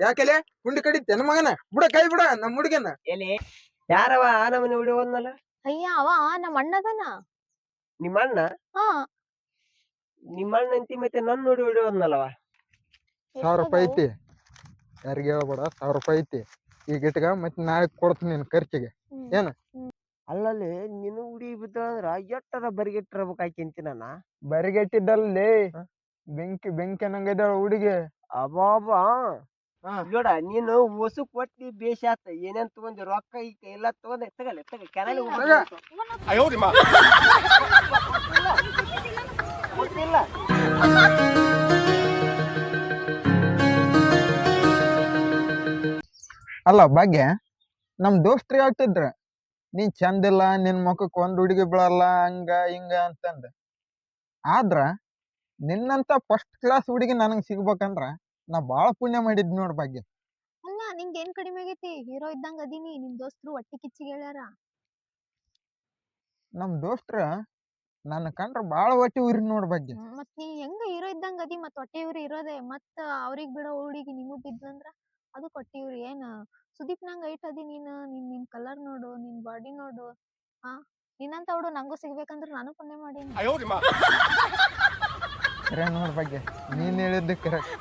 ಯಾಕೆಲೆ ಕುಂಡಿ ಕಡಿತೇನ ಮಗನ ಬಿಡ ಕೈ ಬಿಡ ನಮ್ ಹುಡುಗನ ಎಲ್ಲಿ ಯಾರವ ಆ ನಮನಿ ಹುಡಿ ಹೋದ್ನಲ್ಲ ಅಯ್ಯ ಅವ ನಮ್ಮ ಅಣ್ಣದನ. ನಿಮ್ಮ ಅಣ್ಣ ಹಾ ನಿಮ್ಮ ಅಣ್ಣ ಅಂತಿ ಮತ್ತೆ ನನ್ನ ಹುಡಿ ಹುಡಿ ಹೋದ್ನಲ್ಲವ 1000 ರೂಪಾಯಿ ಐತಿ ಯಾರಿಗೆ ಹೇಳ್ಬೇಡ 1000 ರೂಪಾಯಿ ಐತಿ ಈಗ ಇಟ್ಗ ಮತ್ತೆ ನಾಳೆ ಕೊಡ್ತೀನಿ ನಿನ್ ಖರ್ಚಿಗೆ ಏನ ಅಲ್ಲಲ್ಲಿ ನಿನ್ನ ಹುಡಿ ಬಿದ್ದ ಅಂದ್ರ ಎಟ್ಟರ ಬರಿಗೆಟ್ಟಿರ್ಬೇಕಾಕಿ ನನ್ನ ಬರಿಗೆಟ್ಟಿದ್ದಲ್ಲೇ ಬೆಂಕಿ ಬೆಂಕಿ ಅನ್ನಂಗಿದ್ದಾಳ ಹುಡುಗಿ ಅಬಾಬಾ ನೋಡ ನೀನು ಹೊಸು ಕೊಟ್ಟಿ ಬೇಷ ಆತ ಏನೇನ್ ತಗೊಂಡಿ ರೊಕ್ಕ ಈಗ ಎಲ್ಲ ತಗೊಂಡೆ ತಗಲೆ ತಗ ಕೆನಾಲಿ ಕೊಡ್ತಿಲ್ಲ ಅಲ್ಲ ಭಾಗ್ಯ ನಮ್ ದೋಸ್ತ್ರಿ ಹೇಳ್ತಿದ್ರ ನೀನ್ ಚಂದಿಲ್ಲ ನಿನ್ ಮುಖಕ್ ಒಂದ್ ಹುಡುಗಿ ಬೀಳಲ್ಲ ಹಂಗ ಹಿಂಗ ಅಂತಂದ ಆದ್ರ ನಿನ್ನಂತ ಫಸ್ಟ್ ಕ್ಲಾಸ್ ಹುಡುಗಿ ನನಗ್ ಸಿಗ್ಬೇಕಂದ್ರ ನಾ ಬಾಳ ಪುಣ್ಯ ಮಾಡಿದ್ ನೋಡ್ ಭಾಗ್ಯ. ಅಲ್ಲ ನಿಂಗ್ ಏನ್ ಕಡಿಮೆ ಆಗೈತಿ ಹೀರೋ ಇದ್ದಂಗ ಅದೀನಿ ನಿಮ್ ದೋಸ್ತರು ಒಟ್ಟಿ ಕಿಚ್ಚಿಗೆ ಹೇಳ್ಯಾರ. ನಮ್ ದೋಸ್ತ್ರ ನನ್ನ ಕಂಡ್ರ ಬಾಳ ಹೊಟ್ಟಿ ಉರಿ ನೋಡ್ ಭಾಗ್ಯ. ಮತ್ ನೀ ಹೆಂಗ ಹೀರೋ ಇದ್ದಂಗ ಅದಿ ಮತ್ ಹೊಟ್ಟೆ ಇವ್ರಿ ಇರೋದೆ ಮತ್ತ ಅವ್ರಿಗ್ ಬಿಡೋ ಹುಡುಗಿ ನಿಮಗ್ ಬಿದ್ದಂದ್ರ ಅದು ಕೊಟ್ಟಿ ಇವ್ರಿ ಏನ್ ಸುದೀಪ್ ನಂಗ ಐಟ್ ಅದಿ ನೀನ್ ನಿನ್ ಕಲರ್ ನೋಡು ನಿನ್ ಬಾಡಿ ನೋಡು ಹಾ ನಿನ್ನಂತ ಹುಡು ನಂಗೂ ಸಿಗ್ಬೇಕಂದ್ರ ನಾನು ಪುಣ್ಯ ಮಾಡೀನಿ. ಕರೆ ನೋಡ್ ಭಾಗ್ಯ ನೀನ್ ಹೇಳಿದ್ದು ಕರೆಕ್ಟ್.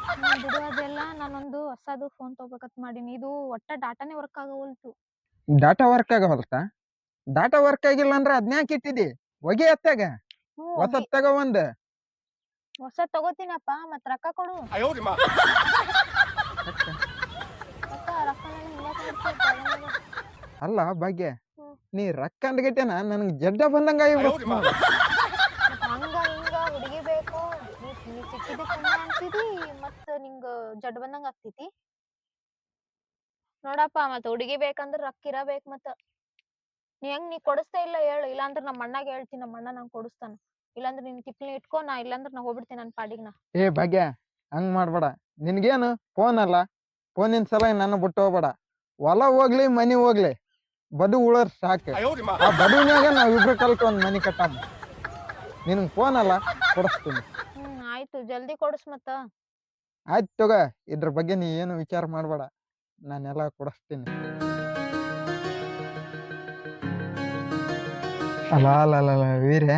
ಬಿಡು ಅದೆಲ್ಲ ನಾನೊಂದು ಹೊಸದು ಫೋನ್ ತಗೋಬೇಕಂತ ಮಾಡೀನಿ ಇದು ಒಟ್ಟ ಡಾಟಾನೇ ವರ್ಕ್ ಆಗವಲ್ತು. ಡಾಟಾ ವರ್ಕ್ ಆಗವಲ್ತ ಡಾಟಾ ವರ್ಕ್ ಆಗಿಲ್ಲ ಅಂದ್ರ ಅದ್ನ್ಯಾಕ್ ಇಟ್ಟಿದಿ ಹೊಗೆ ಎತ್ತಾಗ ಹೊಸ ತಗೋ ಒಂದ್ ಹೊಸ ತಗೋತೀನಪ್ಪ ಮತ್ ರೊಕ್ಕ ಕೊಡು. ರೊಕ್ಕ ಅಲ್ಲ ಭಾಗ್ಯ ನೀ ರೊಕ್ಕ ಅಂದ್ಗಟ್ಟೆನ ನನಗ್ ಜಡ್ಡ ಬಂದಂಗ ಆಗಿಬಿಡ್ತು ನೋಡು. ಹಂಗ ಹಿಂಗ ಹುಡುಗಿ ಬೇಕು ನೀ ಸಿಕ್ಕಿದ ಪುಣ್ಯ ಅಂತಿದಿ ಮತ್ ನಿಂಗ ಜಡ್ ಬಂದಂಗ ಆಗ್ತೈತಿ ನೋಡಪ್ಪ ಮತ್ ಹುಡುಗಿ ಬೇಕಂದ್ರ ರೊಕ್ಕ ಇರಬೇಕ್ ಮತ್ತ ನೀ ಕೊಡಿಸ್ತಾ ಇಲ್ಲ ಹೇಳು ಇಲ್ಲಾಂದ್ರ ನಮ್ಮ ಅಣ್ಣಗ ಹೇಳ್ತೀನಿ ನಮ್ಮ ಅಣ್ಣ ನಂಗೆ ಕೊಡಿಸ್ತಾನ ಇಲ್ಲಾಂದ್ರ ನಿನ್ ಕಿಪ್ಲಿ ಇಟ್ಕೋ ನಾ ಇಲ್ಲಾಂದ್ರ ನಾ ಹೋಗ್ಬಿಡ್ತೀನಿ ನನ್ನ ಪಾಡಿಗೆ ನಾ. ಏ ಭಾಗ್ಯ ಹಂಗ್ ಮಾಡ್ಬೇಡ ನಿನ್ಗೇನು ಫೋನ್ ಅಲ್ಲ ಫೋನಿನ ಸಲ ನನ್ನ ಬಿಟ್ಟು ಹೋಗ್ಬೇಡ ಹೊಲ ಹೋಗ್ಲಿ ಮನಿ ಹೋಗ್ಲಿ ಬದು ಉಳರ್ ಸಾಕು ಆ ಬದುವಿನಾಗ ನಾವಿಬ್ರು ಕಲ್ತು ಒಂದ್ ಮನಿ ಕಟ್ಟಮ್ಮ ನಿನಗ್ ಫೋನ್ ಅಲ್ಲ ಕೊಡಿಸ್ತೀನಿ. ಆಯ್ತು ಜಲ್ದಿ ಕೊಡಿಸ್ ಮತ್ತ. ಆಯ್ತು ತಗ ಇದ್ರ ಬಗ್ಗೆ ನೀ ಏನು ವಿಚಾರ ಮಾಡ್ಬೇಡ ನಾನೆಲ್ಲ ಕೊಡಿಸ್ತೀನಿ. ಅಲ್ಲ ವೀರ್ಯ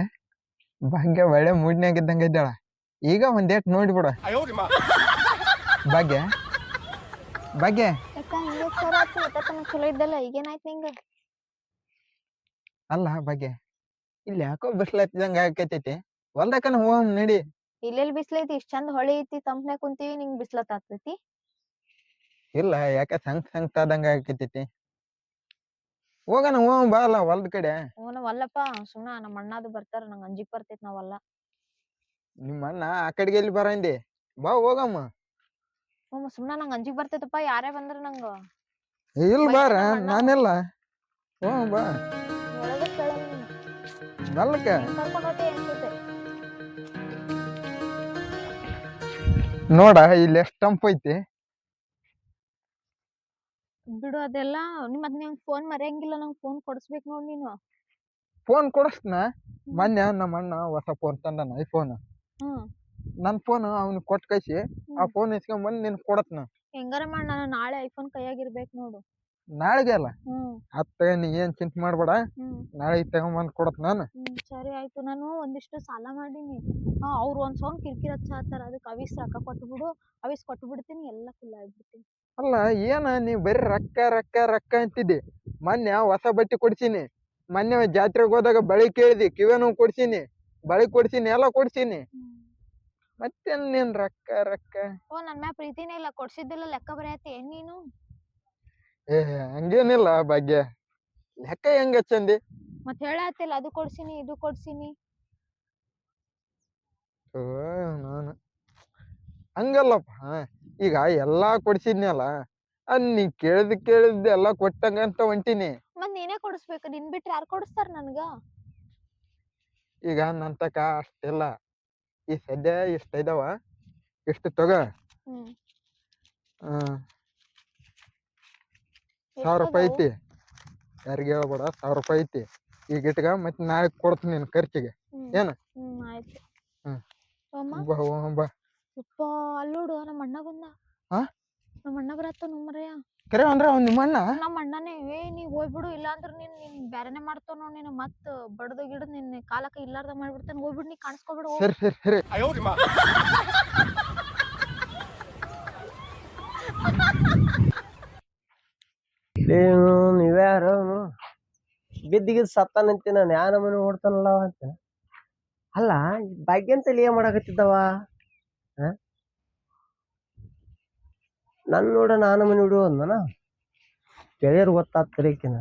ಭಾಗ್ಯ ಒಳ್ಳೆ ಮೂಡ್ನ್ಯಾಗಿದ್ದಂಗ ಇದ್ದಾಳ ಈಗ ಒಂದೇಟ್ ನೋಡ್ಬಿಡ. ಭಾಗ್ಯ ಭಾಗ್ಯ ಚಲೋ ಇದ್ದಲ್ಲ ಈಗೇನಾಯ್ತು ನಿಂಗ? ಅಲ್ಲ ಭಾಗ್ಯ ಇಲ್ಲಿ ಯಾಕೋ ಬಿಸ್ಲತ್ತಿದಂಗ ಆಕೈತೈತಿ ಹೊಲ್ದಕ್ಕನ ಹೋಗಮ್ ನಡಿ. ಇಲ್ಲೆಲ್ಲಿ ಬಿಸ್ಲೈತಿ ಇಷ್ಟ ಚಂದ ಹೊಳಿ ಐತಿ ತಂಪ್ನ್ಯಾಗ ಕುಂತೀವಿ ನಿಂಗ್ ಬಿಸ್ಲತ್ ಆಗ್ತೈತಿ. ಇಲ್ಲ ಯಾಕ ಸಂಕಟಾದಂಗ ಆಕೈತೈತಿ ಹೋಗಣ ಹೋಗಮ್ ಬಾ ಅಲ್ಲ ಹೊಲ್ದ ಕಡೆ. ವಲ್ಲಪ್ಪ ಸುಮ್ನ ನಮ್ಮ ಅಣ್ಣದು ಬರ್ತಾರ ನಂಗ್ ಅಂಜಿಕ್ ಬರ್ತೈತಿ ನಾವಲ್ಲ. ನಿಮ್ಮ ಅಣ್ಣ ಆ ಕಡೆಗೆ ಎಲ್ಲಿ ಬರಂದಿ ಬಾ ಹೋಗಮ್ಮ. ಸುಮ್ನ ನಂಗ್ ಅಂಜಿಕ್ ಬರ್ತೈತಪ್ಪ ಯಾರೇ ಬಂದ್ರ ನಂಗ ಇಲ್ಲ ಬಾರ ನಾನೆಲ್ಲ ಬಾ ನಲ್ಕ ನೋಡ ಇಲ್ಲಿ ಎಷ್ಟ್ ತಂಪ ಐತಿ ಬಿಡು ಅದೆಲ್ಲ ಮತ್ ನಿಂಗ್ ಫೋನ್ ಮರೆಯಂಗಿಲ್ಲ ನಂಗ್ ಫೋನ್ ಕೊಡಿಸ್ಬೇಕು ನೋಡ್ ನೀನು. ಫೋನ್ ಕೊಡಸ್ನ ಮೊನ್ನೆ ನಮ್ಮ ಅಣ್ಣ ಹೊಸ ಫೋನ್ ತಂದಾನ ಐಫೋನ್ ನನ್ ಫೋನ್ ಅವ್ನಿಗೆ ಕೊಟ್ ಕೈಸಿ ಆ ಫೋನ್ ಇಸ್ಕೊಂಡ್ ಬಂದ್ ನಿನ್ ಕೊಡತ್ನ. ಹೆಂಗಾರ ಮಾಡ್ ನಾನು ನಾಳೆ ಐಫೋನ್ ಕೈಯಾಗಿರ್ಬೇಕು ನೋಡು. ನಾಳೆಗೆ ಅಲ್ಲ ಅತ್ತ ನೀ ಏನ್ ಚಿಂತೆ ಮಾಡ್ಬೇಡ ನಾಳೆ ತಗೊಂಬಂದ್ ಕೊಡತ್ ನಾನು. ಸರಿ ಆಯ್ತು ನಾನು ಒಂದಿಷ್ಟು ಸಾಲ ಮಾಡೀನಿ ಅವ್ರು ಒಂದ್ ಸೌಂಡ್ ಕಿರಿಕಿರಿ ಹಚ್ಚಾತಾರ ಅದಕ್ಕೆ ಅವಿಸ್ ರೊಕ್ಕ ಕೊಟ್ಬಿಡು ಅವಿಸ್ ಕೊಟ್ಬಿಡ್ತೀನಿ ಎಲ್ಲ ಫುಲ್ ಆಗ್ಬಿಡ್ತೀನಿ. ಅಲ್ಲ ಏನ ನೀ ಬರೀ ರೊಕ್ಕ ರೊಕ್ಕ ರೊಕ್ಕ ಅಂತಿದ್ದಿ ಮೊನ್ನೆ ಹೊಸ ಬಟ್ಟೆ ಕೊಡ್ಸೀನಿ ಮೊನ್ನೆ ಜಾತ್ರೆಗೆ ಹೋದಾಗ ಬಳಿ ಕೇಳಿದಿ ಕಿವೇನು ಕೊಡ್ಸೀನಿ ಬಳಿ ಕೊಡ್ಸೀನಿ ಎಲ್ಲ ಕೊಡ್ಸೀನಿ ಮತ್ತೇನ್ ನೀನ್ ರೊಕ್ಕ ರೊಕ್ಕ. ನನ್ ಮ್ಯಾಲ ಪ್ರೀತಿನೇ ಇಲ್ಲ ಕೊಡ್ಸಿದ್ದಿಲ್ಲ ಲೆಕ್ಕ ಬರೆಯತಿ ಏನ್ ನೀನು? ಏ ಹಂಗೇನಿಲ್ಲ ಭಾಗ್ಯ ಲೆಕ್ಕ ಹೆಂಗ ಹಚ್ಚಂದಿ ಮತ್ ಹೇಳತ್ತಿಲ್ಲ ಅದು ಕೊಡ್ಸಿನಿ ಇದು ಕೊಡ್ಸಿನಿ. ನಾನು ಹಂಗಲ್ಲಪ್ಪ ಈಗ ಎಲ್ಲಾ ಕೊಡ್ಸಿದ್ನಲ್ಲ ಅದ್ ನೀ ಕೇಳಿದ್ ಎಲ್ಲಾ ಕೊಟ್ಟಂಗಂತ ಹೊಂಟಿನಿ. ಮತ್ ನೀನೇ ಕೊಡಿಸ್ಬೇಕು ನಿನ್ ಬಿಟ್ರೆ ಯಾರು ಕೊಡಿಸ್ತಾರ ನನ್ಗ? ಈಗ ನನ್ ತಕ ಅಷ್ಟಿಲ್ಲ ಈ ಸದ್ಯ ಇಷ್ಟ ಇದಾವ ಇಷ್ಟು ತಗ 1000 ರೂಪಾಯಿ ಐತಿ ಯಾರಿಗೆ ಹೇಳ್ಬೇಡ 1000 ರೂಪಾಯಿ ಐತಿ ಈಗ ಇಟ್ಗ ಮತ್ತೆ ನಾಳೆ ಕೊಡ್ತೀನಿ ನಿನ್ ಖರ್ಚಿಗೆ ಏನ? ಆಯ್ತು. ಬಾ ಅಲ್ಲೋಡು ನಮ್ಮ ಅಣ್ಣ ಬಂದ. ನಮ್ಮ ಅಣ್ಣ ಬರತ್ತ ಮರಯ್ಯ. ಕರೆ ಅಂದ್ರ ಅವ್ನ್ ನಿಮ್ಮ ಅಣ್ಣ? ನಮ್ಮ ಅಣ್ಣನೇ ನೀ ಹೋಗ್ಬಿಡು, ಇಲ್ಲಾಂದ್ರ ನೀನ್ ಬ್ಯಾರೆನೆ ಮಾಡ್ತಾವ ನೋಡ್, ನೀನ್ ಮತ್ ಬಡ್ದು ಗಿಡದ್ ನಿನ್ ಕಾಲಕ್ಕ ಇಲ್ಲಾರ್ದ ಮಾಡ್ಬಿಡ್ತಾನ. ಹೋಗ್ಬಿಡು, ನೀ ಕಾಣಿಸ್ಕೊಬಿಡು. ಸರಿ ಸರಿ ಸರಿ. ನೀವೇ ಯಾರು ಬಿದ್ದಿಗಿದ್ ಸತ್ತಾನಂತಿ ನಾನು ಯಾ ನಮನಿ ಓಡ್ತಾನಲ್ಲ ಅಂತ. ಅಲ್ಲ ಭಾಗ್ಯಂತಲ್ಲಿ ಏನ್ ಮಾಡಾಕತ್ತಿದ್ದವ? ನನ್ ನೋಡ ನಾನು ಮನೆ ಹಿಡಿಯೋ ಅಂದನ. ಗೆಳೆಯರು ಗೊತ್ತಾತ್ ಕರೀಕಿನ.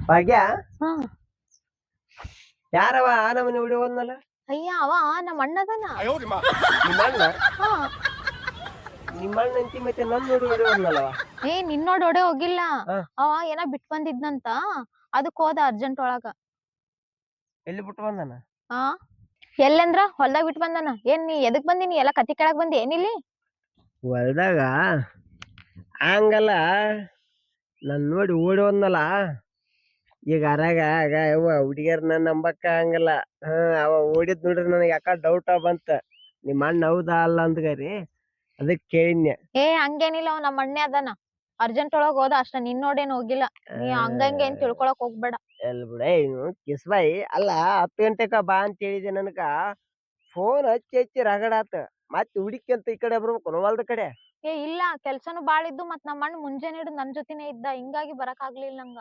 ಭಾಗ್ಯ ಯಾರವ ಆ ನಮನಿ ಹಿಡಿಯೋ ಅಂದಲ್ಲ? ಅಯ್ಯ ಅವ ನಮ್ಮ ಅಣ್ಣದನ. ನಿಮ್ಮಣ್ಣ? ನಿಮ್ಮಣ್ಣ ಅಂತಿ ಮತ್ತೆ ನನ್ ನೋಡಿ ಹಿಡಿಯೋ ಅಂದಲ್ಲವ? ನಿನ್ನೋಡ್ ಒಡೆ ಹೋಗಿಲ್ಲ. ಅವ ಏನ ಬಿಟ್ ಬಂದಿದ್ನಂತ, ಅದಕ್ ಹೋದ ಅರ್ಜೆಂಟ್ ಒಳಗ. ಎಲ್ಲಿ ಬಿಟ್ಟು ಬಂದನ? ಎಲ್ಲಂದ್ರ ಹೊಲ್ದಾಗ ಬಿಟ್ ಬಂದನ. ನೀ ಎದಕ್ ಬಂದಿನಿ? ಎಲ್ಲ ಕತ್ತಿ ಕೆಳಗ್ ಬಂದಿ ಏನಿಲ್ಲಿ? ಹೊಲ್ದಾಗ ಹಂಗಲ್ಲ, ನನ್ ನೋಡಿ ಓಡಿ ಹೋದ್ನಲ್ಲ. ಈಗ ಅರಾಗ ಆಗ ಯವ್ವ ಹುಡುಗಿಯರ್ನ ನಂಬಕ್ಕ ಹಂಗಲ್ಲ. ಅವ ಓಡಿದ್ ನೋಡ್ರಿ ನನಗೆ ಯಾಕ ಡೌಟ್ ಬಂತ. ನಿಮ್ಮ ಅಣ್ಣ ಹೌದಾ ಅಲ್ಲ ಅಂದ್ಗಾರಿ ಅದಕ್ ಕೇಳಿನ್ಯ. ಹಂಗೇನಿಲ್ಲ, ಅವ್ ನಮ್ಮ ಅಣ್ಣೆ ಅದನ. ಅರ್ಜೆಂಟ್ ಒಳಗ್ ಹೋದ ಅಷ್ಟ, ನಿನ್ ನೋಡೇನ್ ಹೋಗಿಲ್ಲ. ನೀ ಹಂಗಂಗ ಏನ್ ತಿಳ್ಕೊಳಕ್ ಹೋಗ್ಬೇಡ. ಎಲ್ ಬಿಡ ಕಿಸ್ಬಾಯಿ. ಅಲ್ಲ 10 ಗಂಟೆಕ ಬಾ ಅಂತ ಹೇಳಿದೆ. ನನಗ ಫೋನ್ ಹಚ್ಚಿ ಹಚ್ಚಿ ರಗಡಾತ. ಮತ್ ಹುಡುಕಂತ ಈ ಕಡೆ ಬರ್ಬೇಕು ಹೊಲ್ದ ಕಡೆ. ಇಲ್ಲ, ಕೆಲ್ಸನು ಬಾಳ ಇದ್ದು. ಮತ್ ನಮ್ಮ ಅಣ್ಣ ಮುಂಜಾನೆ ಹಿಡಿದು ನನ್ ಜೊತೆನೆ ಇದ್ದ, ಹಿಂಗಾಗಿ ಬರಕ್ ಆಗ್ಲಿಲ್ಲ ನಂಗ.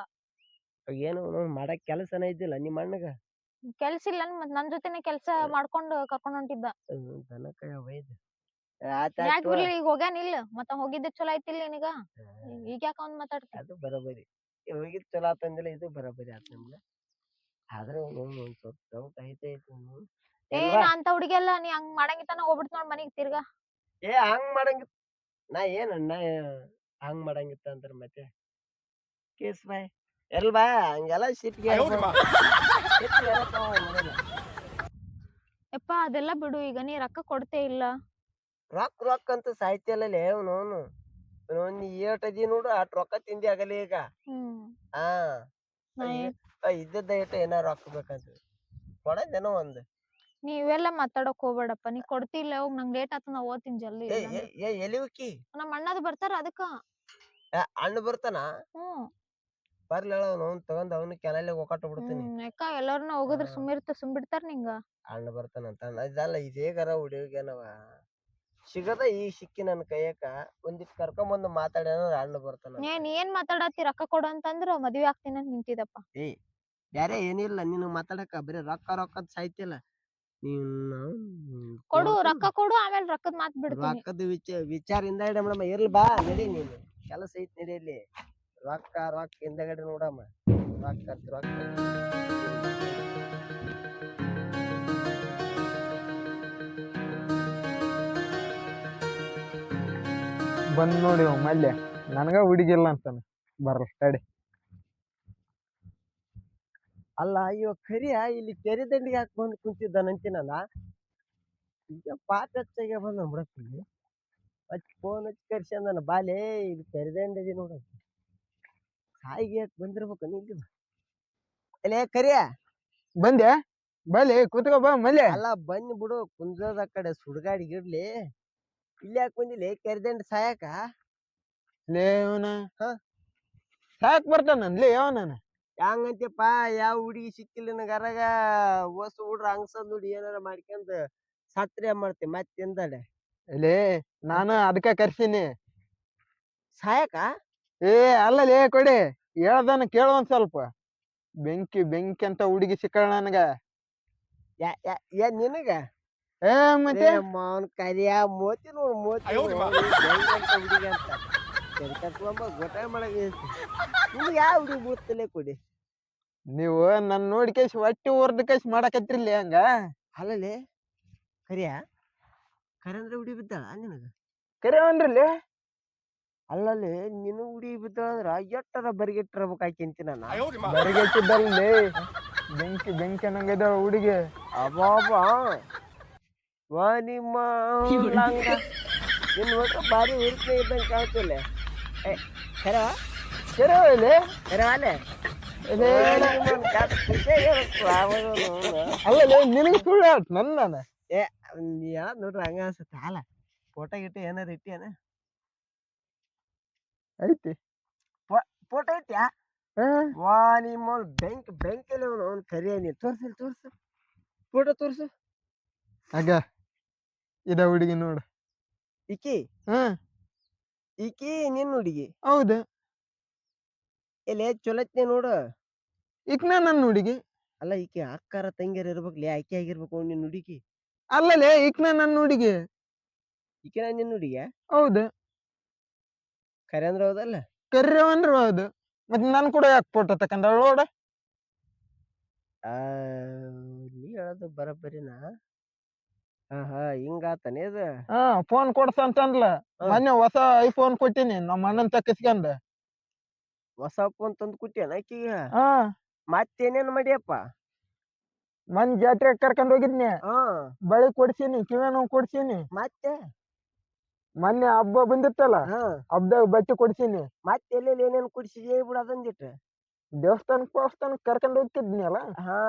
ಏನು ಮಾಡಕ್ ಕೆಲಸನ ಇದ್ದಿಲ್ಲ ನಿಮ್ಮ ಅಣ್ಣಗ? ಕೆಲ್ಸ ಇಲ್ಲ, ಮತ್ ನನ್ ಜೊತೆನೆ ಕೆಲ್ಸ ಮಾಡ್ಕೊಂಡು ಕರ್ಕೊಂಡ್ ಹೊಂಟಿದ್ದ. ಯಾಕ್ ಬಿಡ್ಲಿ, ಈಗ ಹೋಗ್ಯಾನಿಲ್ಲ ಮತ್ತ ಹೋಗಿದ್ದ ಚಲೋ ಆಯ್ತಿಲ್ಲ ನಿನಗ. ಈಗ ಯಾಕ ಅವ್ನ್ ಮಾತಾಡ್ತಿ? ಅದು ಬರೋಬರಿ, ಹೋಗಿದ್ ಚಲೋ ಆತಂದಿಲ್ಲ, ಇದು ಬರೋಬರಿ ಆತ ನಮ್ಗ. ಆದ್ರೆ ಸ್ವಲ್ಪ ಡೌಟ್ ಐತೆ. ನಾ ಅಂತ ಹುಡುಗಿ ಅಲ್ಲ, ನೀ ಹಂಗ್ ಮಾಡಂಗಿತ್ತಾನ ಹೋಗ್ಬಿಡ್ತ ನೋಡ್ ಮನಿಗ್ ತಿರ್ಗಾ. ಹಂಗ್ ಮಾಡಂಗಿತ್ತ? ನಾ ಹಂಗ್ ಮಾಡಂಗಿತ್ತ ಅಂದ್ರ ಮತ್ತೆ ಕೇಸ್ ಬಾಯ್ ಎಲ್ಬಾ ಹಂಗೆಲ್ಲ ಸಿಟ್ಟಿಗೆ ಯಪ್ಪ ಅದೆಲ್ಲ ಬಿಡು. ಈಗ ನೀ ರೊಕ್ಕ ಕೊಡ್ತೇ ಇಲ್ಲ. ರೊಕ್ಕ ಅಂತ ಸಾಯ್ತಿಯಲ್ಲೇ ಅವನು ನೀ ಏಟದಿ ನೋಡು ಅಟ್ ರೊಕ್ಕ ತಿಂದಿ ಆಗಲಿ ಈಗ. ಇದ್ದದ್ದ ಏಟ ಏನಾರ ರೊಕ್ಕ ಬೇಕಂತ ಕೊಡದೇನೋ ಒಂದ್. ನೀವೆಲ್ಲ ಮಾತಾಡಕ್ ಹೋಗ್ಬೇಡಪ್ಪ. ನೀ ಕೊಡ್ತಿಲ್ಲ, ಹೋಗ್ ನಂಗ್ ಲೇಟ್ ಆತ, ನಾ ಓದ್ತೀನಿ ಜಲ್ದಿ. ಎಲ್ಲಿ ಹೋಗಿ? ನಮ್ಮ ಅಣ್ಣದ್ ಬರ್ತಾರ ಅದಕ್ಕ. ಅಣ್ಣ ಬರ್ತಾನ? ಬರ್ಲಿ ಅವ್ನು ತಗೊಂಡ್ ಅವ್ನ ಕೆಳಲ್ಲಿ ಒಕ್ಕಟ್ಟು ಬಿಡ್ತೀನಿ. ಯಾಕ ಎಲ್ಲಾರನ್ನ ಹೋಗುದ್ರ ಸುಮ್ಬಿಡ್ತಾರ ನಿಂಗ? ಅಣ್ಣ ಬರ್ತಾನಂತ ಇದಲ್ಲ. ಇದೇಗಾರ ಹುಡುಗನವ ಸಿಗದ ಈಗ ಸಿಕ್ಕಿ ನನ್ ಕೈಯಕ ಒಂದಿಟ್ ಕರ್ಕೊಂಬಂದು ಮಾತಾಡ್ಯಾನ. ಅಣ್ಣ ಬರ್ತಾನ. ನೀ ಏನ್ ಮಾತಾಡತಿ? ರೊಕ್ಕ ಕೊಡು ಅಂತಂದ್ರ ಮದ್ವೆ ಆಗ್ತೀನಿ ಅಂತ ನಿಂತಿದಪ್ಪ. ಬ್ಯಾರೆ ಏನಿಲ್ಲ, ನೀನು ಮಾತಾಡಕ ಬರೀ ರೊಕ್ಕ ರೊಕ್ಕದ್ ಸಾಯ್ತಿಲ್ಲ ನೀನು. ಕೊಡು, ರೊಕ್ಕ ಕೊಡು, ಆಮೇಲೆ ರೊಕ್ಕದ್ ಮಾತ್ ಬಿಡ್ತೀನಿ. ರೊಕ್ಕದ ವಿಚಾರಿಂದ ಇಡಮ್ಮ. ಇರ್ಲಿ ಬಾ, ನಡಿ, ನೀನು ಕೆಲಸ ಐತಿ ನಡಿಯಲ್ಲಿ. ರೊಕ್ಕ ಹಿಂದಗಡೆ ನೋಡಮ್ಮ. ರೊಕ್ಕ ಬಂದ್ ನೋಡಿ ಮಲ್ಯ, ನನಗ ಹುಡುಗಿಲ್ಲ ಅಂತಾನ. ಬರ್ಲ ತಡಿ. ಅಲ್ಲ ಇವ ಕರಿಯ ಇಲ್ಲಿ ಕೆರೆ ದಂಡಿಗೆ ಹಾಕಿ ಬಂದು ಕುಂತಿದ್ದಾನಂತೀನಲ್ಲ. ಈಗ ಪಾಠ ಹಚ್ಚಾಗೆ ಬಂದ ಬಿಡಕ್ಕಿಲ್ಲಿ ಫೋನ್ ಹಚ್ಚಿ ಕರ್ಸ್ಯಾನ. ಬಾಲೆ ಇಲ್ಲಿ ಕೆರೆ ದಂಡಿ ನೋಡ. ಸಾಯಿಗೆ ಯಾಕೆ ಬಂದಿರ್ಬೇಕು ಇಲ್ಲಿ? ಅಲ್ಲೇ ಕರಿಯ ಬಂದ್ಯಾ? ಬಲಿ ಕೂತ್ಕೋ ಬಾ ಮಲ್ಯ. ಅಲ್ಲ ಬಂದ್ ಬಿಡು, ಕುಂದ್ರದ ಕಡೆ ಸುಡ್ಗಾಡಿಗಿಡ್ಲಿ. ಇಲ್ಲಿ ಯಾಕೆ ಬಂದಿಲ್ಲ ಕೆರೆದಂಡ ಸಾಯಕ? ಲೇ ಅವನ ಸಾಕ್ ಬರ್ತಾನನ್ಲಿ ಅವನ. ಹೆಂಗಂತಪ್ಪ, ಯಾವ ಹುಡುಗಿ ಸಿಕ್ಕಿಲ್ಲ ನನಗ ಅರಾಗ. ಹೊಸ ಹುಡ್ರ ಹಂಗಸದ್ ನೋಡಿ ಏನಾರ ಮಾಡ್ಕೊಂಡ್ ಸತ್ರೆ ಮಾಡ್ತಿ ಮತ್ತಿಂದಡೆ. ಲೇ ನಾನು ಅದಕ್ಕ ಕರ್ಸೀನಿ ಸಾಯಕ. ಅಲ್ಲಲೇ ಕೊಡಿ ಹೇಳ್ದಾನ ಕೇಳು ಒಂದ್ ಸ್ವಲ್ಪ. ಬೆಂಕಿ ಅಂತ ಹುಡುಗಿ ಸಿಕ್ಕಳ ನನಗ. ನಿನಗ? ಮತ್ತೆ ಮಾವನ್ ಕರಿಯ ಮೋತಿ ನೋಡು, ಮೋತಿ ಹುಡುಗಿ ಅಂತ ಗೊತ್ತ ಮಾಡಕ್ ನಿಮ್ಗೆ ಯಾವ ಹುಡುಗಿ ಬೂತ್ತಲೇ ಕೊಡಿ. ನೀವು ನನ್ ನೋಡಿ ಕೈಸಿ ಹೊಟ್ಟಿ ಊರ್ದ ಕೈಸಿ ಮಾಡಕತ್ರಿಲಿ ಹಂಗ. ಅಲ್ಲಲ್ಲಿ ಕರಿಯ ಕರಂದ್ರೆ ಹುಡಿ ಬಿದ್ದಾಳ ನಿನಗ? ಕರಿಯವನ್ರಲ್ಲಿ. ಅಲ್ಲಲ್ಲಿ ನಿನ್ನ ಹುಡಿ ಬಿದ್ದಾಳಂದ್ರ ಎಟ್ಟರ ಬರಿಗಿಟ್ಟಿರ್ಬೇಕಾಕಿ ನಾನು. ಬರಿಗೆಟ್ಟಿದ್ದಲ್ಲಿ ಬೆಂಕಿ ಅನ್ನಂಗದ ಹುಡುಗಿ. ಅಬ್ಬಾಬಾ ನಿಮ್ಮ ನಿನ್ ನೋಡ್ರ ಭಾರಿ ಉರಿಕೆ ಇದ್ದಂಗೆ ಕಾಣ್ತಿಲ್ಲ. ಅಲ್ಲೇ ನಿನಗೆ ಸುಳ್ಳು ನನ್ನ ನೋಡ್ರಿ ಹಂಗ ಅನ್ಸುತ್ತ. ಅಲ್ಲ ಫೋಟೋ ಗಿಟ್ಟ ಏನಾರ ಇಟ್ಟಿಯನ? ಐತಿ. ಫೋಟೋ ಇಟ್ಟ್ಯಾ? ಆ, ವಾ ನಿಮ್ಮ ಬೆಂಕಲ್ಲಿ ಅವ್ನು ಕರಿಯ ನೀ ತೋರ್ಸು ಫೋಟೋ ತೋರ್ಸು. ಆಗ ಇದ ಹುಡುಗಿ ನೋಡು. ಈಕಿ ಹಾ ಈಕಿ ನಿನ್ನ ಹುಡುಗಿ? ಹೌದು. ಎಲ್ಲಿ ಚೊಲತ್ನೆ ನೋಡು. ಈಕ್ನ ನನ್ನ ಹುಡುಗಿ. ಅಲ್ಲ ಈಕಿ ಅಕ್ಕಾರ ತಂಗಿಯರ್ ಇರ್ಬೇಕ್ಲಿ, ಆಕಿ ಆಗಿರ್ಬೇಕು ನಿನ್ನ ಹುಡುಗಿ. ಅಲ್ಲಲೇ ಈಕ್ನ ನನ್ನ ಹುಡುಗಿ. ಈಕಿನ ನಿನ್ನ ಹುಡುಗಿಯ? ಹೌದು. ಖರೆ ಅಂದ್ರ ಹೌದಲ್ಲ? ಕರ್ರವಂದ್ರ ಹೌದು. ಮತ್ ನನ್ ಕೂಡ ಯಾಕೆ ಫೋಟೋ ತಕೊಂಡಾಳ ನೋಡ. ಆ ನೀ ಹೇಳೋದು ಬರಬ್ಬರಿನಾ? ಹಿಂಗಾತನೆ ಇದು. ಹಾ ಫೋನ್ ಕೊಡ್ಸಂತಂದ್ಲ. ಹಾ. ಮೊನ್ನೆ ಹೊಸ ಐಫೋನ್ ಕೊಟ್ಟಿನಿ ನಮ್ಮ ಅಣ್ಣನ್ ತಕ್ಕಸ್ಕೊಂಡ. ಹೊಸ ಫೋನ್ ತಂದು ಕೊಟ್ಟಿಯನ ಆಕಿಗೆ? ಹಾ ಮತ್ತೇನೇನ್ ಮಾಡಿಯಪ್ಪ? ಮನ್ ಜಾತ್ರೆಗ್ ಕರ್ಕೊಂಡ್ ಹೋಗಿದ್ನಿ. ಹಾ ಬಳಿ ಕೊಡ್ಸೀನಿ, ಕಿವ್ಯಾನವ್ ಕೊಡ್ಸೀನಿ. ಮತ್ತೆ ಮೊನ್ನೆ ಹಬ್ಬ ಬಂದಿತ್ತಲ್ಲ, ಹಾ ಹಬ್ಬದಾಗ ಬಟ್ಟೆ ಕೊಡ್ಸೀನಿ. ಮತ್ತೆ ಎಲ್ಲೆಲ್ಲಿ ಏನೇನ್ ಕುಡ್ಸಿದ್ಯಾ ಬಿಡ ಅದೊಂದಿಟ್ಟು. ದೇವಸ್ಥಾನಕ್ ಕರ್ಕೊಂಡ್ ಹೋಗ್ತಿದ್ನಿ ಅಲ್ಲ. ಹಾ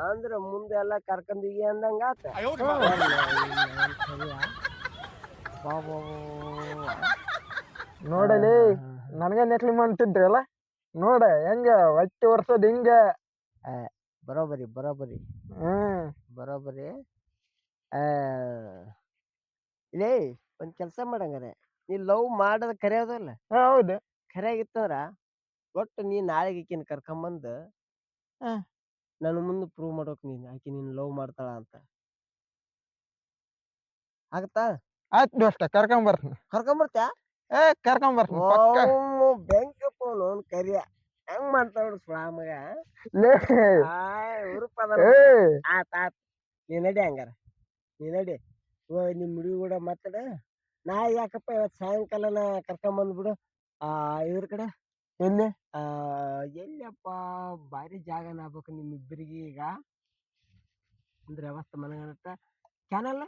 ಅಂದ್ರ ಮುಂದೆ ಎಲ್ಲ ಕರ್ಕೊಂಡೋಗಿ ಅಂದಂಗ ಆತ. ನೋಡಲಿ ನನಗ ನೆಕ್ಲಿ ಮಾಡ್ತಿದ್ರಲ್ಲ, ನೋಡ ಹೆಂಗ ಹೊಟ್ಟಿ ವರ್ಷದ ಹಿಂಗ. ಬರೋಬರಿ ಹ್ಮ್ ಬರೋಬರಿ. ಆ ಇಲ್ಲೇ ಒಂದ್ ಕೆಲ್ಸ ಮಾಡಂಗಾರೆ, ನೀ ಲವ್ ಮಾಡೋದ್ ಖರೆ ಅದಲ್ಲ? ಹೌದು. ಖರೆ ಆಗಿತ್ತಂದ್ರ ಒಟ್ಟು ನೀ ನಾಳೆಗೆ ಈಕಿನ ಕರ್ಕೊಂಬಂದ್ ಹಾ. ನನ್ನ ಮುಂದೆ ಪ್ರೂವ್ ಮಾಡೋಕ್ ನೀನ್ ಆಕಿ ನೀನ್ ಲವ್ ಮಾಡ್ತಾಳ ಅಂತ. ಆಗತ್ತಾ? ಆಯ್ತು ದೋಸ್ತ, ಕರ್ಕೊಂಡ್ ಬರ್ತೀನಿ. ಕರ್ಕೊಂಬರ್ತ್ಯಾ? ಕರ್ಕೊಂಡ್ ಬರ್ತೀನಿ ಪಕ್ಕ. ಬೆಂಕಪ್ಪ ಅವ್ನು ಕರಿಯ ಹೆಂಗ್ ಮಾಡ್ತಾವ ಸುಳಾ ಮಗ. ಲೇ ಆತ್ ನೀ ನಡಿ ಹಂಗಾರ, ನೀ ನಡಿ. ನಿಮ್ ಹುಡುಗಿ ಕೂಡ ಮಾತಾಡ. ನಾ ಯಾಕಪ್ಪ ಇವತ್ ಸಾಯಂಕಾಲನ ಕರ್ಕೊಂಬಂದ್ಬಿಡು ಇದ್ರ ಕಡೆ. ಎಲ್ಲಿ? ಎಲ್ಲಿಯಪ್ಪ ಭಾರಿ ಜಾಗನ ಆಗ್ಬೇಕು ನಿಮ್ಮಿಬ್ಬರಿಗೆ ಈಗ. ಅಂದ್ರೆ ವ್ಯವಸ್ಥೆ ಮನಗನತ್ತ ಕೆನಲ್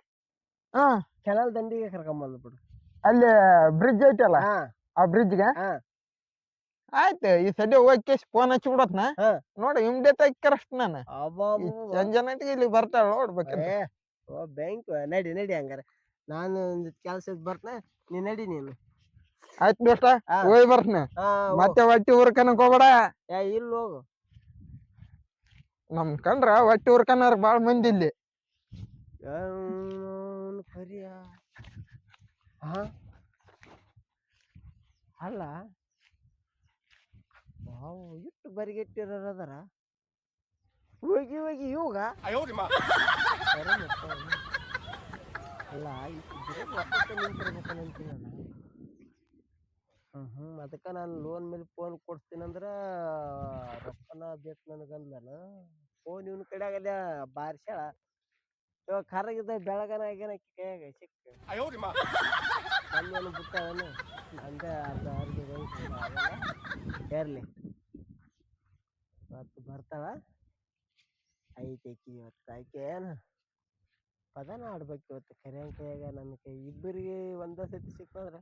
ಹಾ ಕೆನಲ್ ದಂಡಿಗೆ ಕರ್ಕೊಂಬಂದ್ಬಿಡು. ಅಲ್ಲಿ ಬ್ರಿಡ್ಜ್ ಐತಲ್ಲ, ಹಾ ಆ ಬ್ರಿಡ್ಜ್ಗೆ. ಹಾ ಆಯ್ತು ಈ ಸದ್ಯ ಹೋಗಿ ಫೋನ್ ಹಚ್ಚಿ ಬಿಡತ್ನ. ಹಾ. ನೋಡ ಇಮ್ಡಿಯೇಟ್ ಆಗಿ ಕರೆಸ್ಟ್ ನಾನು. ಅಬ್ಬಬ್ಬ. ಸಂಜೆನಟಿಗೆ ಇಲ್ಲಿ ಬರ್ತಾಳ ನೋಡ್ಬೇಕಂತ. ಬ್ಯಾಂಕ್ ನಡಿ ಹಂಗಾರ. ನಾನು ಒಂದ್ ಕೆಲ್ಸ ಬರ್ತನೆ, ನೀ ನಡಿ ನೀನು. ಆಯ್ತು ದೋಸ್ತ, ಹೋಗಿ ಬರ್ತನೆ. ಮತ್ತೆ ಹೊಟ್ಟಿ ಉರ್ಕನಕ್ ಹೋಗ್ಬೇಡ. ಇಲ್ಲ ಹೋಗು. ನಮ್ ಕಂಡ್ರ ಹೊಟ್ಟಿ ಉರ್ಕನಾರ ಬಾಳ ಮಂದಿ ಇಲ್ಲಿ. ಕರಿಯ ಅಲ್ಲ ಇಟ್ಟು ಬರಿಗೆಟ್ಟಿರೋರು ಅದಾರ. ಹೋಗಿ ಇವಾಗ ಅಲ್ಲ ನಿಂತಿರ್ಬೇಕಂತೀನಿ ನಾನು. ಅದಕ್ಕೆ ನಾನು ಲೋನ್ ಮೇಲೆ ಫೋನ್ ಕೊಡ್ತೀನಂದ್ರ ರೊಕ್ಕನ ಬೇಕು ನನಗಂದ್ಲಾನ. ಫೋನ್ ಇವನ್ ಕಡೆ ಆಗಲ್ಲ ಬಾರ್ಸ್ಯಾಳ. ಇವಾಗ ಕರಗಿದ್ದ ಬೆಳಗನ ಆಗ್ಯಾನ ಕೈಯಾಗ ಸಿಕ್ಕ ನನ್ನ ಬಿಟ್ಟಾವೇನು ನಂದೇ ಅರ್ಧ ಇರ್ಲಿ ಇವತ್ತು ಬರ್ತಾಳ. ಐತೈಕಿ ಇವತ್ತು ಆಕೆ ಏನು ಪದನ ಆಡ್ಬೇಕು ಇವತ್ತು ಕರಿಯನ್ ಕೈಯಾಗ ನನ್ನ ಕೈ. ಇಬ್ಬರಿಗೆ ಒಂದೇ ಸತಿ ಸಿಕ್ಕಂದ್ರೆ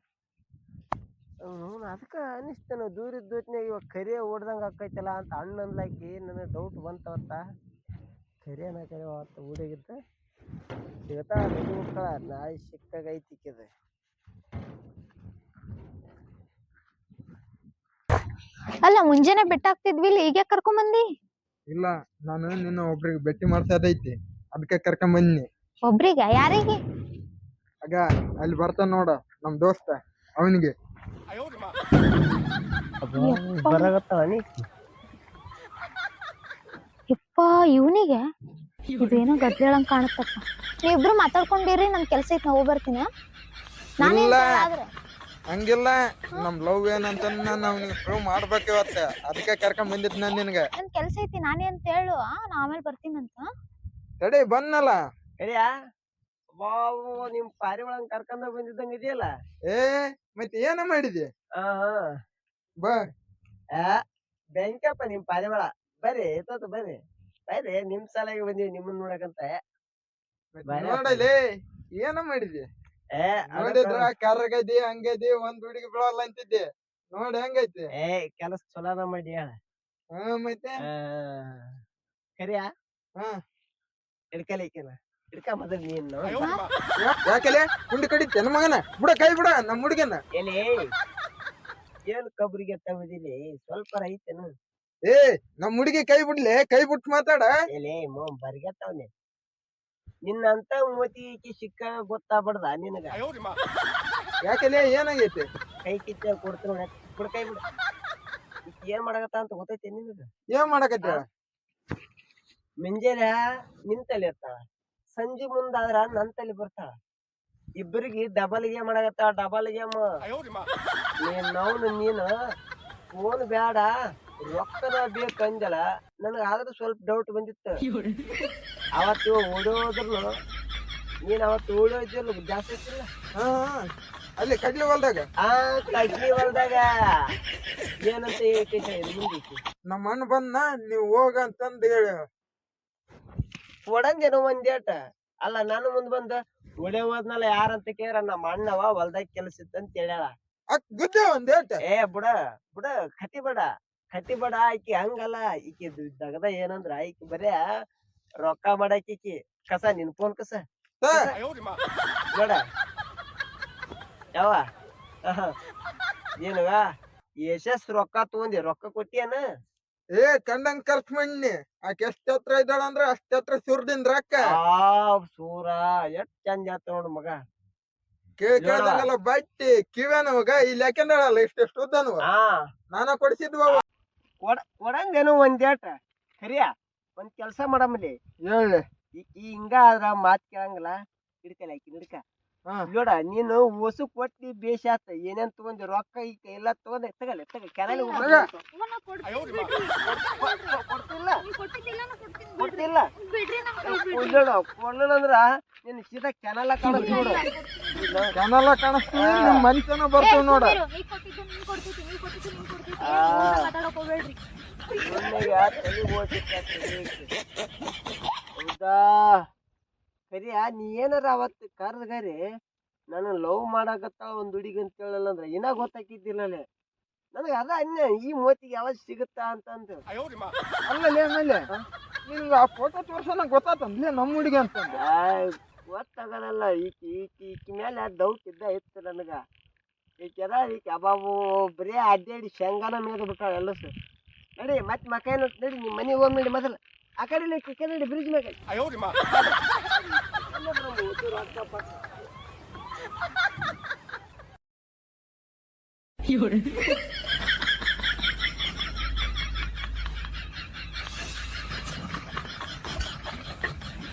ಅದಕ್ಕೆ ಅನಿಸ್ತೇನೆ ದೂರ ಇದ್ದೋತ್ನಾಗ ಇವಾಗ ಕರಿಯ ಓಡ್ದಂಗೆ ಆಕೈತಲ್ಲ ಅಂತ ಅಣ್ಣಂದ್ಲಾಕಿ ನನಗೆ ಡೌಟ್ ಬಂತವತ್ತ. ಕರಿಯನ ಕರಿ ಅವತ್ತು ಊರಾಗಿದ್ದ ಸಿಗತ್ತಾ ನದಿ ಹೋಗ್ತಾಳ. ನಾಳೆ ಸಿಕ್ಕಾಗ ಐತಿಕ್ಕಿದೆ. ಅಲ್ಲ ಮುಂಜಾನೆ ಬೆಟ್ಟಾಗ್ತಿದ್ವಿ, ಈಗ ಕರ್ಕೊಂಡ್ ಬಂದಿ? ಇಲ್ಲ, ನಾನು ನಿನ್ನ ಒಬ್ರಿಗೆ ಭೇಟಿ ಮಾಡ್ಸೋದೈತಿ, ಅದಕ್ಕೆ ಕರ್ಕೊಂಡ್ ಬಂದಿನಿ. ಒಬ್ರಿಗ? ಯಾರಿಗೆ? ಆಗ ಅಲ್ಲಿ ಬರ್ತಾನ ನೋಡ ನಮ್ ದೋಸ್ತ, ಅವನಿಗೆ. ಬರಾಗತ್ತಾಳ ನೀ? ಯಪ್ಪ ಇವನಿಗೆ ಇದೇನೋ ಗದ್ದೆಳಂಗ್ ಕಾಣುತ್ತಪ್ಪ. ನೀವಿಬ್ರು ಮಾತಾಡ್ಕೊಂಡಿರಿ, ನನ್ ಕೆಲ್ಸ ಐತ್, ನಾ ಹೋಗ್ ಬರ್ತೀನಿ. ಇಲ್ಲ ಹಂಗಿಲ್ಲ, ನಮ್ ಲವ್ ಏನಂತ ನಾನು ಅವ್ನಿಗೆ ಪ್ರೂವ್ ಮಾಡ್ಬೇಕು ಇವತ್ತ, ಅದಕ್ಕೆ ಕರ್ಕೊಂಡ್ ಬಂದಿದ್ ನಾನ್ ನಿನ್ಗೆ. ನನ್ ಕೆಲ್ಸ ಐತಿ, ನಾನೇ ಅಂತ ಹೇಳು. ನಾ ಆಮೇಲೆ ಬರ್ತೀನಂತ. ತಡಿ ಬಂದ್ನಲ್ಲ. ಕರಿಯಾ ನಿಮ್ ಪಾರಿ ಒಳಗ್ ಕರ್ಕೊಂಡ ಬಂದಿದ್ದಂಗ ಇದೆಯಲ್ಲ. ಮತ್ತೆ ಏನ ಮಾಡಿದ್ಯಾ? ಬಾ ಬೆಂಕಪ್ಪ ನಿಮ್ ಪಾರಿವಾಳ. ಬರ್ರಿ ಎತ್ತೋತ ಬರ್ರಿ ನಿಮ್ ಸಲಾಗಿ ಬಂದಿವಿ ನಿಮ್ಮನ್ ನೋಡಕಂತ. ನೋಡಲಿ ಏನ ಮಾಡಿದ್ಯಾ? ನೋಡಿದ್ರ ಕರ್ರಗದಿ ಹಂಗದಿ ಒಂದ್ ಹುಡುಗಿ ಬಿಡಲ್ಲ ಅಂತಿದ್ದೆ, ನೋಡಿ ಹೆಂಗೈತಿ. ಕೆಲಸ ಚಲೋನ ಮಾಡಿ ಹೇಳ. ಮತ್ತೆ ಕರಿಯಾ ಹಾ ಹಿಡ್ಕಲಿಕ್ಕಿನ ಹಿಡ್ಕ ಮೊದಲು ನೀನು ಯಾಕೆಲೆ ಕುಂಡಿ ಕಡಿತೇನ ಮಗನ ಬಿಡ ಕೈ ಬಿಡ ನಮ್ಮ ಹುಡುಗನ. ಎಲೆ ಏನ್ ಕಬ್ರಿಗೆ ತಗದಿಲಿ ಸ್ವಲ್ಪ ಐತೇನು? ಏ ನಮ್ಮ ಹುಡುಗಿ ಕೈ ಬಿಡ್ಲೆ, ಕೈ ಬಿಟ್ಟು ಮಾತಾಡ. ಎಲೆ ಬರ್ಗೆತ್ತವನೆ ನಿನ್ನಂತ ಮೋತಿ ಸಿಕ್ಕ ಗೊತ್ತಾಗ್ಬಾರ್ದ ನಿನಗ? ಯಾಕೆಲೆ ಏನಾಗೈತಿ? ಕೈ ಕಿತ್ತ ಕೊಡ್ತೀನಿ ನೋಡಿ, ಬಿಡ ಕೈ ಬಿಡ. ಏನ್ ಮಾಡಕತ್ತ ಅಂತ ಗೊತ್ತೈತಿ ನಿನಗ? ಏನ್ ಮಾಡಕತ್ತ? ಮುಂಜಾನೆ ನಿನ್ ತಲೆ ಇರ್ತಾಳ, ಸಂಜೆ ಮುಂದಾದ್ರ ನನ್ ತಲೆ ಬರ್ತಾಳ. ಇಬ್ಬರಿಗೆ ಡಬಲ್ ಗೇಮ್ ಮಾಡಕತ್ತ, ಡಬಲ್ ಗೇಮ್. ನೀನು ಫೋನ್ ಬ್ಯಾಡ ರೊಕ್ಕದ ಬೇಕಂದಲ್ಲ. ನನಗ ಆದ್ರೂ ಸ್ವಲ್ಪ ಡೌಟ್ ಬಂದಿತ್ತು. ಅವತ್ತು ಓಡೋದ್ರು ನೀನ್ ಅವತ್ತು ಓಡೋದಿಲ್ಲ ಜಾಸ್ತಿ ಐತಿಲ್ಲ ಅಲ್ಲಿ ಕಡ್ಲಿ ಹೊಲ್ದಾಗ. ಕಡ್ಲಿ ಹೊಲ್ದಾಗ ಏನಂತ ಮುಂದೈತಿ ನಮ್ಮ ಅಣ್ಣ ಬಂದ ನೀವ್ ಹೋಗ ಅಂತಂದ್ ಹೇಳಿ ಒಡಂದೇನೋ ಒಂದೇಟ. ಅಲ್ಲ ನಾನು ಮುಂದ್ ಬಂದ ಒಡೆ ಹೋದ್ನಲ್ಲ ಯಾರಂತ ಕೇಳ್ರ ನಮ್ಮ ಅಣ್ಣವ ಹೊಲ್ದಾಗ ಕೆಲಸ ಇತ್ತಂತ ಹೇಳ್ಯಾಳ. ಗುದ್ದೆ ಒಂದೇಟ. ಏ ಬುಡ ಬುಡ ಕಟ್ಟಿ ಬಡ ಆಕಿ ಹಂಗಲ್ಲ. ಈಕಿ ದಗದ ಏನಂದ್ರ ಈಕಿ ಬರೇ ರೊಕ್ಕ ಮಾಡಾಕಿ ಕಸ ನಿನ್ ಫೋನ್ ಕಸ ನೋಡ ಯಾವ ನೀನುವ ಎಷ್ಟೆಷ್ಟ್ ರೊಕ್ಕ ತಗೊಂಡಿ, ರೊಕ್ಕ ಕೊಟ್ಟಿಯನ? ಏ ಕಂಡಂಗ್ ಖರ್ಚು ಮಣ್ಣಿ. ಆಕೆ ಎಷ್ಟ್ ಹತ್ರ ಇದ್ದಾಳ ಅಂದ್ರ ಅಷ್ಟ್ ಹತ್ರ ಸುರ್ದಿಂದ ರೊಕ್ಕ ಸೂರ ಎಷ್ಟ್ ಚಂದ ಆತ ನೋಡು ಮಗ. ಕೇಳ್ದಂಗಲ್ಲ ಬಟ್ಟಿ ಕಿವೇನ ಮಗ ಇಲ್ಲಿ ಯಾಕೆಂದಳಲ್ಲ ಇಷ್ಟೆಷ್ಟು ಉದ್ದನು ನಾನ ಕೊಡ್ಸಿದ್ವ. ಕೊಡಂದೇನು ಒಂದೇಟ ಕರಿಯ ಒಂದ್ ಕೆಲ್ಸ ಮಾಡಮ್ಮಲಿ ಹೇಳಿ. ಈ ಹಿಂಗ ಆದ್ರ ಮಾತ್ ಕೇಳಂಗಿಲ್ಲ. ಹಿಡ್ಕಲ್ಲ ಆಕಿ ಹಿಡ್ಕ ನೋಡ. ನೀನು ಹೊಸು ಕೊಟ್ಟಿ ಬೇಷ ಆತ. ಏನೇನ್ ತಗೊಂಡಿ ರೊಕ್ಕ ಈಗ ಎಲ್ಲ ತಗೊಂಡ ತಗಲ್ಲ ಕೆನಲ್ ಕೊಡ್ತಿಲ್ಲ ಕೊಡ್ಲಿಲ್ಲ ಅಂದ್ರ ನೀನ್ ಸೀದಾ ಕೆನಲ ಕಾಣಿಸ್ ನೋಡು. ಕೆನಲ ಕಾಣಿಸ್ತೀವಿ ನಿಮ್ ಮನುಷ್ಯನ ಬರ್ತಾವ ನೋಡ. ಹೌದಾ ಕರಿಯ ನೀ ಏನಾರ ಅವತ್ತು ಕರ್ದಗಾರಿ ನಾನು ಲವ್ ಮಾಡಾಕತ್ತಾಳ ಒಂದ್ ಹುಡುಗಿ ಅಂತ ಹೇಳಲ್ಲ ಅಂದ್ರ ಇನ್ನ ಗೊತ್ತಾಕಿದ್ದಿಲ್ಲಲೆ ನನಗ. ಅದ ಅನ್ಯ ಈ ಮೋತಿಗೆ ಯಾವಾಗ ಸಿಗುತ್ತಾ ಅಂತಂದ. ಅಲ್ಲೇ ಮೇಲೆ ನಿನ್ಗ ಆ ಫೋಟೋ ತೋರ್ಸೋಣ ಗೊತ್ತಾತಂದ್ಲೇ ನಮ್ಮ ಹುಡುಗಿ ಅಂತಂದ. ಗೊತ್ತಾಗಲ್ಲ. ಈಕಿ ಮೇಲೆ ಡೌಟ್ ಇತ್ತು ನನಗ. ಈಕೆದ ಈಕೆ ಅಬಾಬು ಬರೀ ಅಡ್ಡಾಡಿ ಶೇಂಗಾನ ಮೇದ ಬಿಟ್ಟಾಳ ಎಲ್ಲ ಸರ್. ನಡಿ ಮತ್ ಮಕ ಏನು ನಡಿ ನಿಮ್ ಮನೆಗೆ ಹೋಗ್ ನಡಿ ಮೊದಲ ಆ ಕಡೆ ನಡಿ ಬ್ರಿಡ್ಜ್ ಮ್ಯಾಗ.